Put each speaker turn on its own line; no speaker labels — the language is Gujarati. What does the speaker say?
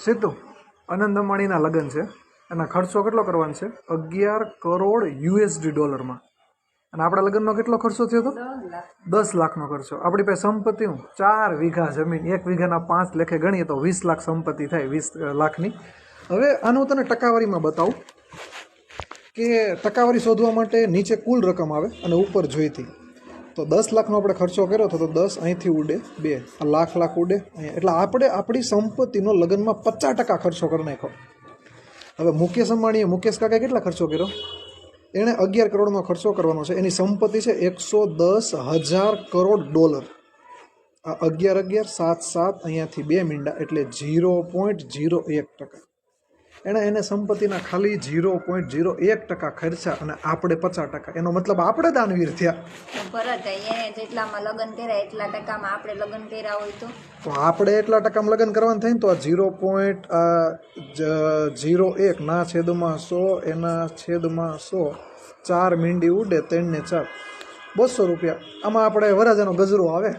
સીધું અનંત અંબાણીના લગ્ન છે, એના ખર્ચો કેટલો કરવાનો છે? 11 કરોડ યુએસડી ડોલરમાં. અને આપણા લગ્નનો કેટલો ખર્ચો થયો હતો? 10 લાખનો ખર્ચો. આપણી પાસે સંપત્તિ 4 વીઘા જમીન, 1 વીઘાના 5 લેખે ગણીએ તો 20 લાખ સંપત્તિ થાય, 20 લાખની. હવે આનું તને ટકાવારીમાં બતાવું કે ટકાવારી શોધવા માટે નીચે કુલ રકમ આવે અને ઉપર જોઈતી. તો 10 લાખનો આપણે ખર્ચો કર્યો હતો, તો 10 અહીંથી ઉડે 2, આ લાખ ઉડે અહીંયા. એટલે આપણે આપણી સંપત્તિનો લગ્નમાં 50% ખર્ચો કરી નાખ્યો. હવે મુકેશ અંબાણીએ, મુકેશ કાકાએ કેટલા ખર્ચો કર્યો? એણે 11 કરોડનો ખર્ચો કરવાનો છે. એની સંપત્તિ છે 110,000 કરોડ ડોલર. આ 11 7 અહીંયાથી 2 મીંડા એટલે 0.01%. એને સંપત્તિના ખાલી 0.01% ખર્ચા અને આપણે 50%. એનો મતલબ આપણે દાનવીર થયા.
ભરત એને જેટલામાં લગ્ન કર્યા એટલા ટકામાં આપણે લગ્ન કર્યા હોય તો
આપણે એટલા ટકામાં લગ્ન કરવાનું થાય ને તો આ 0.01 ના છેદમાં 100 એના છેદમાં 100 4 મીંડી ઉડે 3 ને 4 200 રૂપિયા. આમાં આપણે વરાજાનો ગજરો આવે.